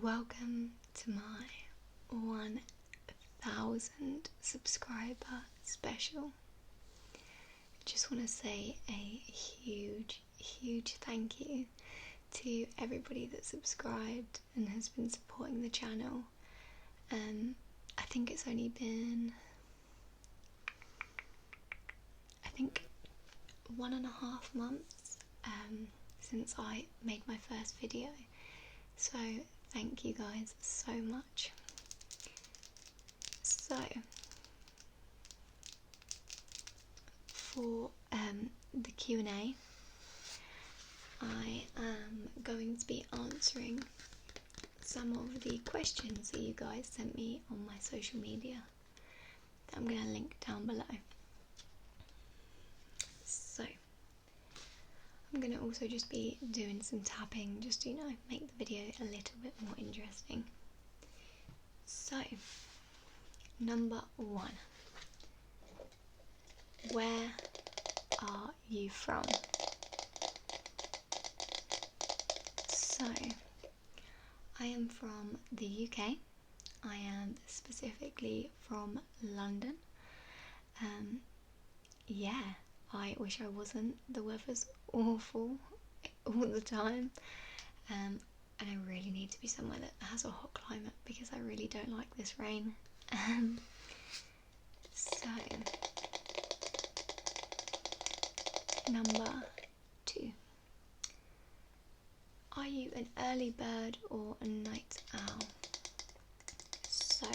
Welcome to my 1000 subscriber special. I just want to say a huge thank you to everybody that subscribed and has been supporting the channel. I think it's only been 1.5 months since I made my first video, so thank you guys so much. So for the Q&A, I am going to be answering some of the questions that you guys sent me on my social media that I'm going to link down below. So I'm going to also just be doing some tapping just to, make the video a little bit more interesting. So, number 1. Where are you from? So, I am from the UK. I am specifically from London. I wish I wasn't. The weather's awful all the time, and I really need to be somewhere that has a hot climate because I really don't like this rain. So, number 2. Are you an early bird or a night owl? So,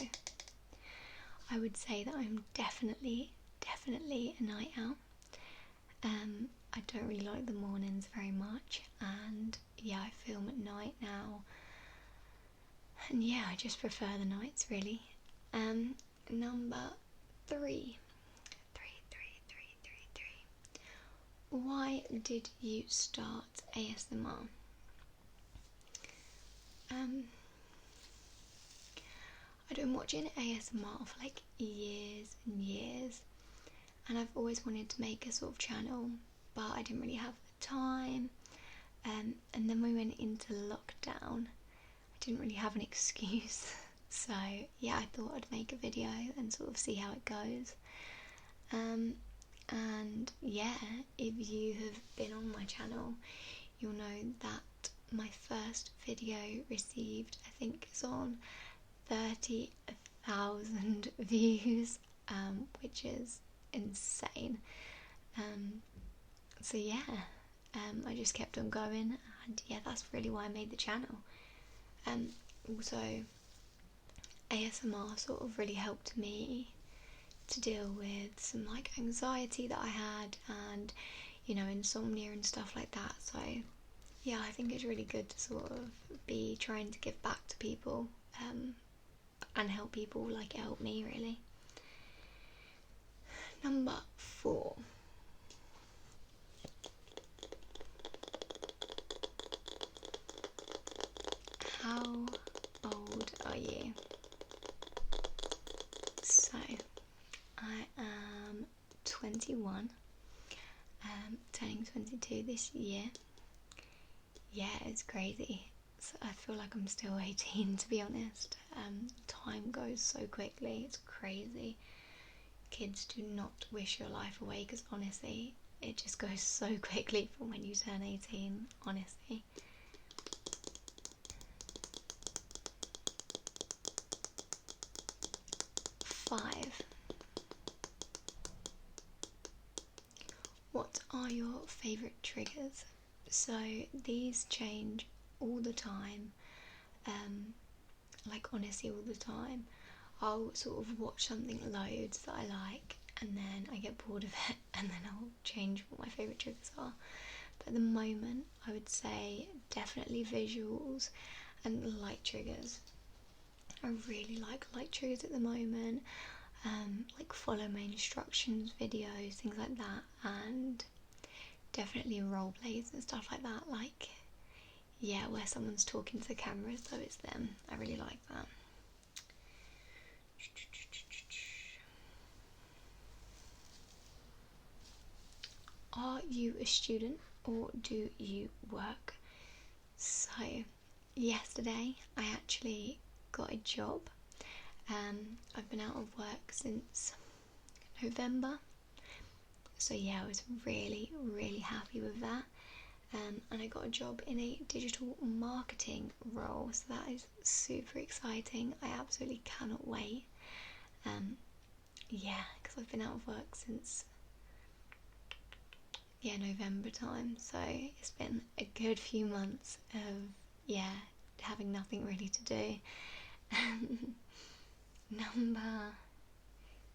I would say that I'm definitely a night owl. I don't really like the mornings very much, and I film at night now, and I just prefer the nights really. Number 3. Why did you start ASMR? I've been watching ASMR for like years and years, and I've always wanted to make a sort of channel, but I didn't really have the time. And then we went into lockdown. I didn't really have an excuse, so I thought I'd make a video and sort of see how it goes. And if you have been on my channel, you'll know that my first video received, I think it's on 30,000 views, which is insane. I just kept on going, and that's really why I made the channel. Also, ASMR sort of really helped me to deal with some anxiety that I had, and insomnia and stuff like that. So I think it's really good to sort of be trying to give back to people, and help people like it helped me really. Number 4. How old are you? So, I am 21, turning 22 this year. It's crazy. So I feel like I'm still 18, to be honest. Time goes so quickly, it's crazy. Kids, do not wish your life away, because honestly, it just goes so quickly from when you turn 18, honestly. What are your favourite triggers? So these change all the time, honestly all the time. I'll sort of watch something loads that I like, and then I get bored of it, and then I'll change what my favourite triggers are. But at the moment, I would say definitely visuals and light triggers. I really like light triggers at the moment, like follow my instructions videos, things like that, and definitely role plays and stuff like that, where someone's talking to the camera as though it's them. I really like that. Are you a student or do you work? So yesterday I actually got a job. I've been out of work since November, so yeah, I was really, really happy with that. And I got a job in a digital marketing role, so that is super exciting. I absolutely cannot wait. Yeah, because I've been out of work since November time, so it's been a good few months of having nothing really to do. Number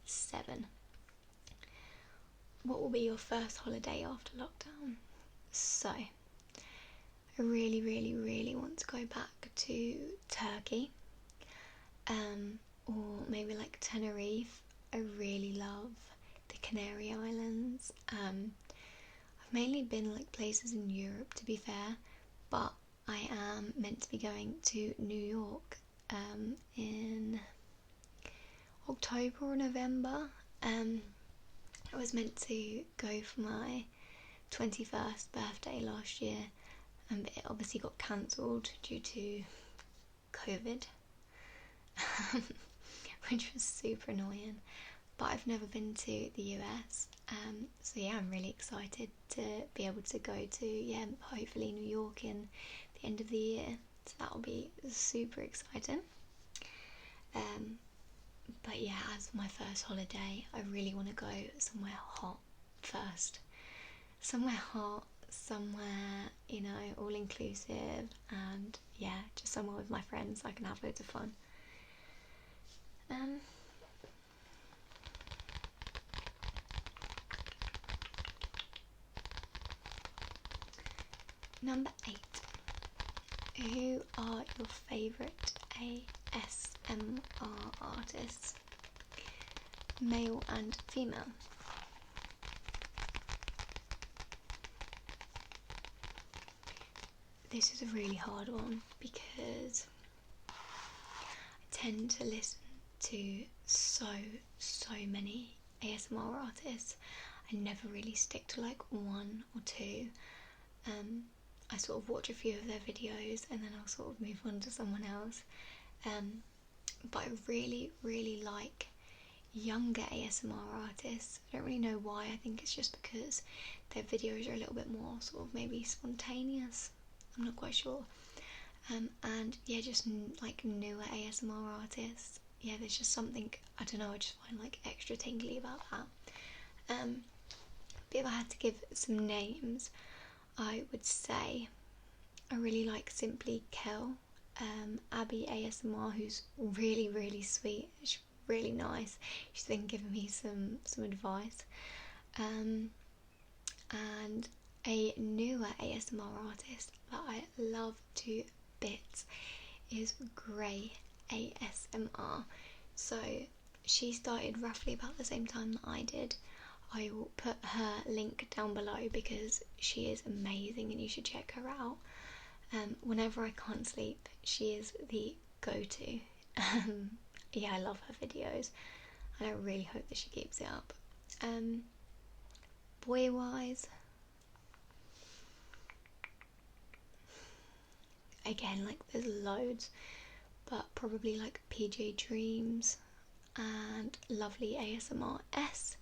7. What will be your first holiday after lockdown? So, I really, really, really want to go back to Turkey, or maybe like Tenerife. I really love the Canary Islands. I've mainly been like places in Europe, to be fair, but I am meant to be going to New York in October or November. I was meant to go for my 21st birthday last year, but it obviously got cancelled due to COVID, which was super annoying. But I've never been to the US, so yeah, I'm really excited to be able to go to hopefully New York in the end of the year. So that'll be super exciting. But yeah, as my first holiday, I really want to go somewhere hot first. Somewhere hot, somewhere, all inclusive, and yeah, just somewhere with my friends so I can have loads of fun. Number 8. Who are your favourite ASMR artists? Male and female? This is a really hard one because I tend to listen to so many ASMR artists. I never really stick to like one or two. I sort of watch a few of their videos and then I'll sort of move on to someone else. But I really, really like younger ASMR artists. I don't really know why. I think it's just because their videos are a little bit more sort of maybe spontaneous. I'm not quite sure. And yeah, just like newer ASMR artists. Yeah, there's just something, I don't know, I just find like extra tingly about that. But if I had to give some names, I would say I really like Simply Kel, Abby ASMR, who's really, really sweet. She's really nice. She's been giving me some advice. And a newer ASMR artist that I love to bits is Grey ASMR. So she started roughly about the same time that I did. I will put her link down below because she is amazing and you should check her out. Whenever I can't sleep, she is the go-to. Yeah, I love her videos and I really hope that she keeps it up. Boy-wise, again, like there's loads, but probably like PJ Dreams and Lovely ASMR S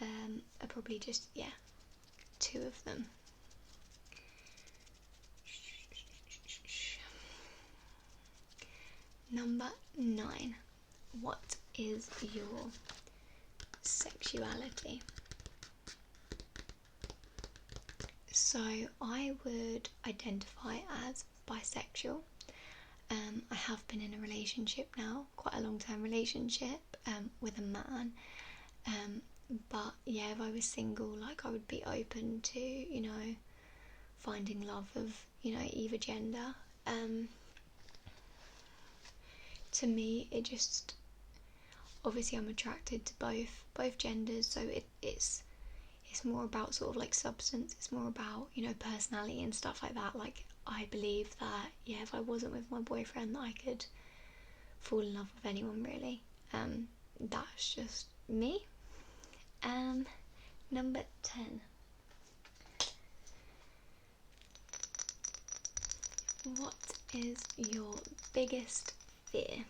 are probably just, two of them. Number 9. What is your sexuality? So I would identify as bisexual. I have been in a relationship now, quite a long-term relationship with a man. But yeah, if I was single, like I would be open to, finding love of, either gender. To me, it just, obviously I'm attracted to both genders, so it's more about sort of like substance. It's more about, personality and stuff like that. Like I believe that, if I wasn't with my boyfriend, that I could fall in love with anyone really. That's just me. Number 10. What is your biggest fear?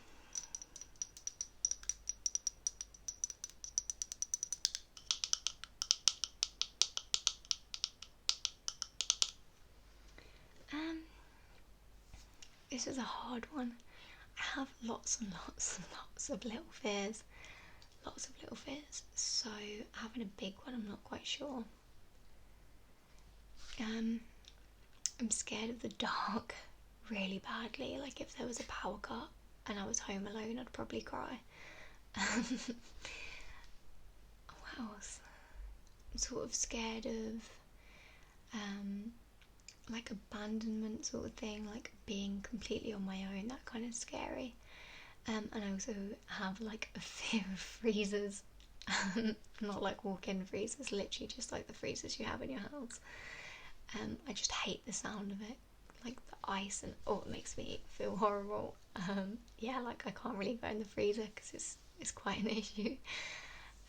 This is a hard one. I have lots and lots and lots of little fears. Lots of little fears. So having a big one, I'm not quite sure. I'm scared of the dark really badly. Like if there was a power cut and I was home alone, I'd probably cry. What else? I'm sort of scared of like abandonment sort of thing, like being completely on my own. That kind of scary. And I also have like a fear of freezers. Not like walk-in freezers, literally just like the freezers you have in your house. I just hate the sound of it, like the ice, and it makes me feel horrible. Yeah, like I can't really go in the freezer because it's quite an issue.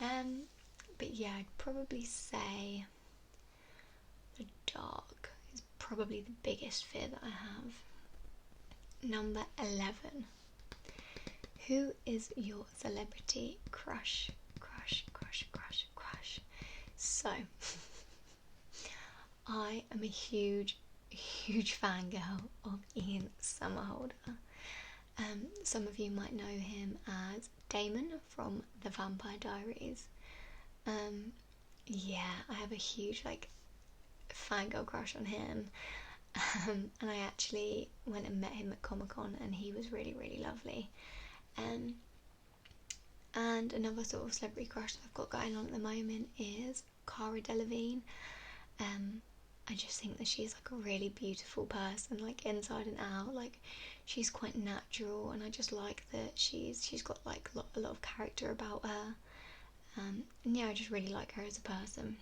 But yeah, I'd probably say the dark is probably the biggest fear that I have. Number 11. Who is your celebrity crush? So, I am a huge fangirl of Ian Somerhalder. Some of you might know him as Damon from The Vampire Diaries. Yeah, I have a huge fangirl crush on him. And I actually went and met him at Comic-Con, and he was really, really lovely. And another sort of celebrity crush that I've got going on at the moment is Cara Delevingne. I just think that she's like a really beautiful person, like inside and out. Like she's quite natural, and I just like that she's got like a lot of character about her. And yeah, I just really like her as a person.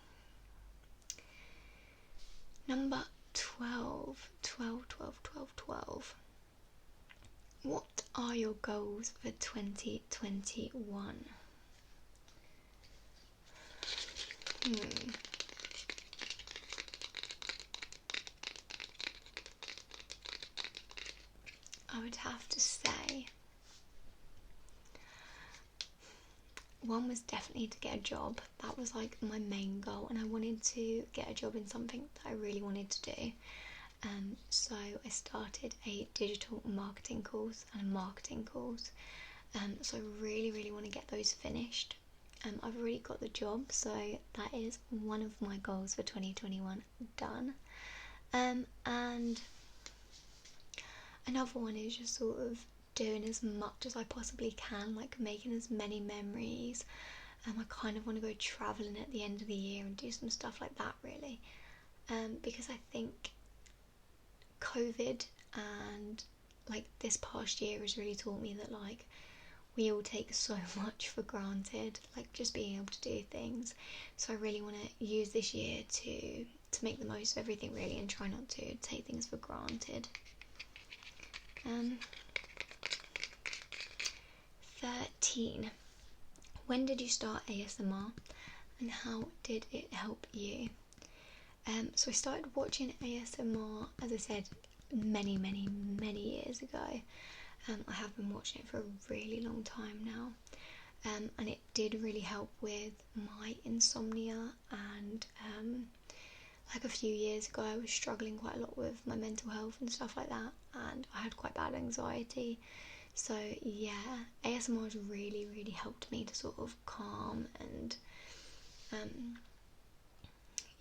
Number 12. What are your goals for 2021? I would have to say one was definitely to get a job. That was like my main goal, and I wanted to get a job in something that I really wanted to do. So I started a digital marketing course and a marketing course. So I really, really want to get those finished. I've already got the job, so that is one of my goals for 2021 done. And another one is just sort of doing as much as I possibly can, like making as many memories. I kind of want to go travelling at the end of the year and do some stuff like that, really. Because I think COVID and like this past year has really taught me that like we all take so much for granted, like just being able to do things. So I really want to use this year to make the most of everything, really, and try not to take things for granted. 13. When did you start ASMR, and how did it help you? So I started watching ASMR, as I said, many years ago. I have been watching it for a really long time now, and it did really help with my insomnia. And like a few years ago, I was struggling quite a lot with my mental health and stuff like that, and I had quite bad anxiety. So yeah, ASMR has really, really helped me to sort of calm and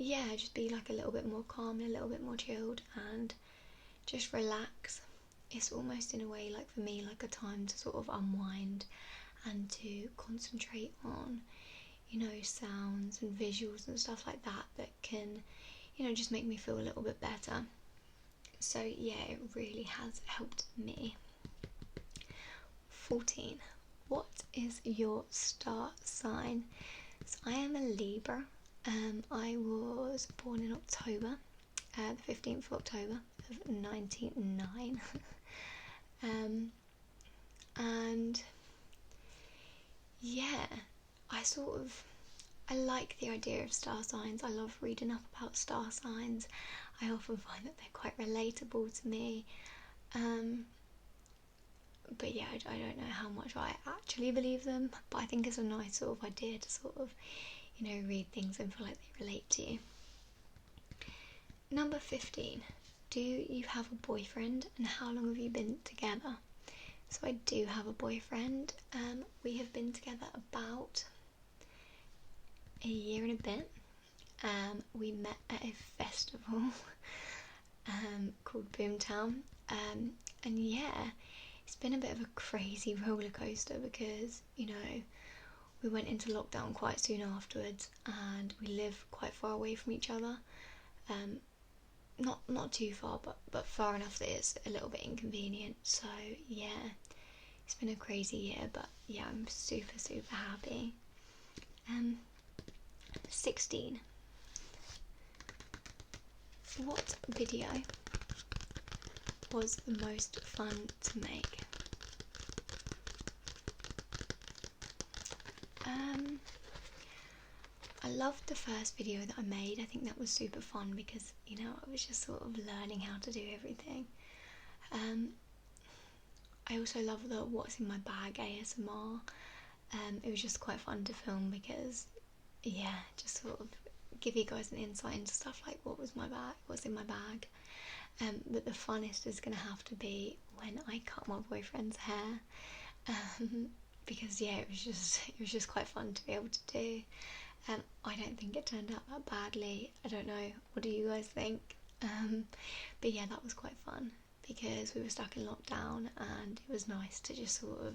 yeah, just be like a little bit more calm and a little bit more chilled and just relax. It's almost in a way, like for me, like a time to sort of unwind and to concentrate on, sounds and visuals and stuff like that can, just make me feel a little bit better. So yeah, it really has helped me. 14. What is your star sign? So I am a Libra. I was born in October, the 15th of October of 1999. And yeah, I like the idea of star signs. I love reading up about star signs. I often find that they're quite relatable to me. But yeah, I don't know how much I actually believe them, but I think it's a nice sort of idea to sort of, read things and feel like they relate to you. Number 15. Do you have a boyfriend, and how long have you been together? So I do have a boyfriend. We have been together about a year and a bit. We met at a festival called Boomtown. And yeah, it's been a bit of a crazy roller coaster because, we went into lockdown quite soon afterwards, and we live quite far away from each other. Not too far, but far enough that it's a little bit inconvenient. So yeah, it's been a crazy year, but yeah, I'm super happy. 16. What video was the most fun to make? I loved the first video that I made. I think that was super fun because, I was just sort of learning how to do everything. I also love the what's in my bag ASMR. It was just quite fun to film because, yeah, just sort of give you guys an insight into stuff like what's in my bag. But the funnest is going to have to be when I cut my boyfriend's hair. Because yeah, it was just quite fun to be able to do. I don't think it turned out that badly. I don't know, what do you guys think? But yeah, that was quite fun because we were stuck in lockdown, and it was nice to just sort of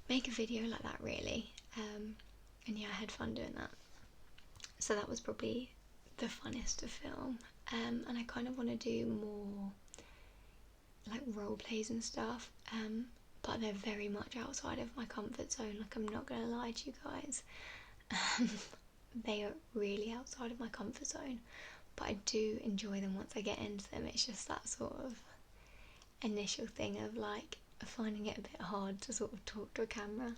make a video like that, really. And yeah, I had fun doing that. So that was probably the funnest to film. And I kind of want to do more like role plays and stuff, but they're very much outside of my comfort zone. Like, I'm not gonna lie to you guys. They are really outside of my comfort zone, but I do enjoy them once I get into them. It's just that sort of initial thing of like finding it a bit hard to sort of talk to a camera.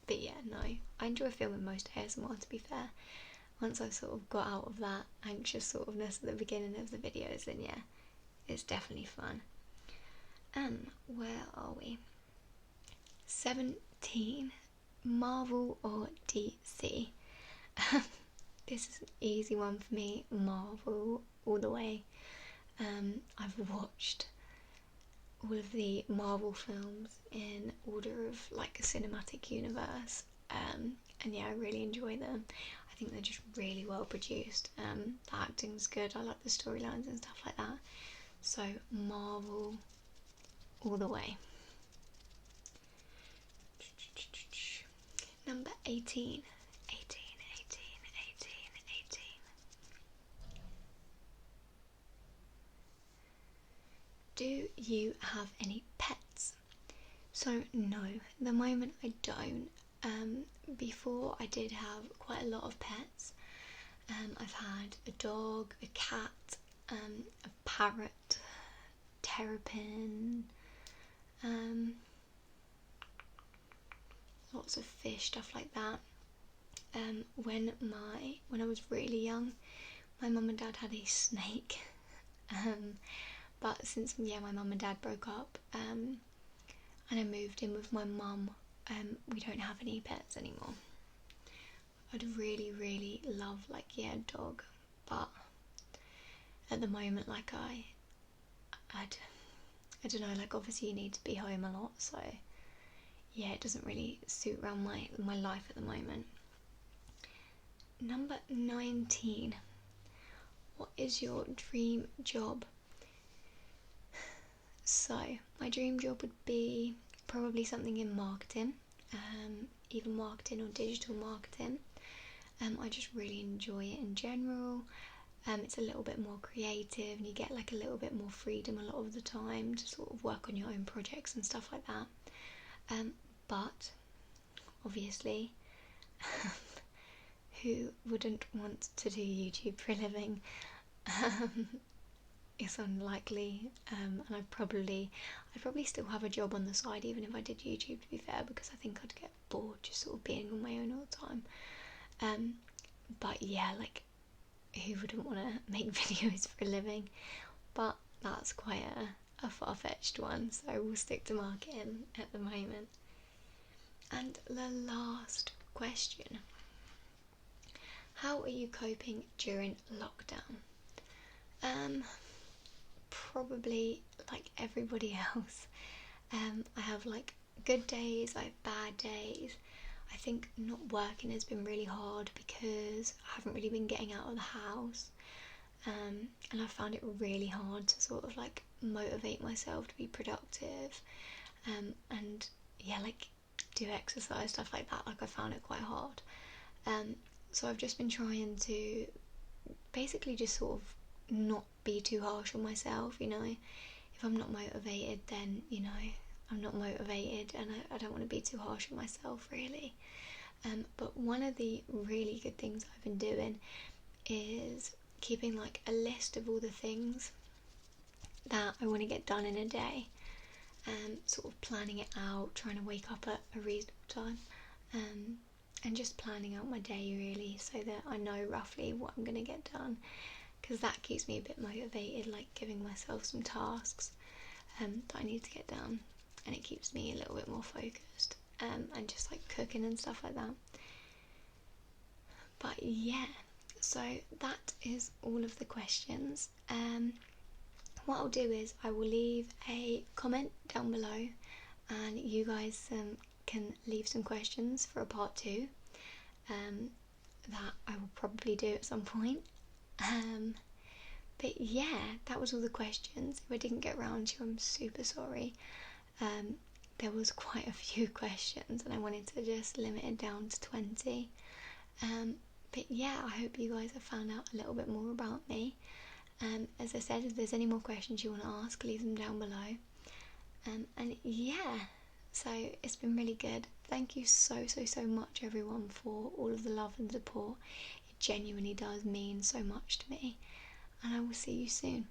But yeah, no, I enjoy filming most ASMR, to be fair. Once I've sort of got out of that anxious sort of ness at the beginning of the videos, then yeah, it's definitely fun. Where are we? 17. Marvel or DC? This is an easy one for me. Marvel all the way. I've watched all of the Marvel films in order of like a cinematic universe, and yeah, I really enjoy them. I think they're just really well produced. The acting's good. I like the storylines and stuff like that. So Marvel all the way. Number 18. 18. Do you have any pets? So no, at the moment I don't. Before I did have quite a lot of pets. I've had a dog, a cat, a parrot, terrapin, lots of fish, stuff like that. When I was really young, my mum and dad had a snake. But since my mum and dad broke up, and I moved in with my mum, we don't have any pets anymore. I'd really love a dog, but at the moment I don't know, obviously you need to be home a lot, so yeah, it doesn't really suit around my life at the moment. Number 19. What is your dream job? So my dream job would be probably something in marketing, either marketing or digital marketing. I just really enjoy it in general. It's a little bit more creative, and you get a little bit more freedom a lot of the time to sort of work on your own projects and stuff like that. But obviously, who wouldn't want to do YouTube for a living? It's unlikely, and I'd probably still have a job on the side even if I did YouTube, to be fair, because I think I'd get bored just sort of being on my own all the time. But yeah, who wouldn't want to make videos for a living? But that's quite a far-fetched one, so we'll stick to marketing at the moment. And the last question: how are you coping during lockdown? Probably like everybody else. I have like good days, I have bad days. I think not working has been really hard because I haven't really been getting out of the house, and I found it really hard to sort of like motivate myself to be productive, and yeah, like do exercise, stuff like that. Like I found it quite hard. So I've just been trying to basically just sort of not be too harsh on myself, you know. If I'm not motivated, then, you know, I'm not motivated, and I don't want to be too harsh on myself, really. But one of the really good things I've been doing is keeping like a list of all the things that I want to get done in a day, sort of planning it out, trying to wake up at a reasonable time, and just planning out my day really, so that I know roughly what I'm going to get done, because that keeps me a bit motivated, like giving myself some tasks that I need to get done, and it keeps me a little bit more focused, and just like cooking and stuff like that. But yeah, so that is all of the questions. What I'll do is I will leave a comment down below, and you guys can leave some questions for a part 2 that I will probably do at some point. But yeah, that was all the questions. If I didn't get around to, I'm super sorry. There was quite a few questions, and I wanted to just limit it down to 20. But yeah, I hope you guys have found out a little bit more about me. As I said, if there's any more questions you want to ask, leave them down below. And yeah, so it's been really good. Thank you so much, everyone, for all of the love and support. It genuinely does mean so much to me, and I will see you soon.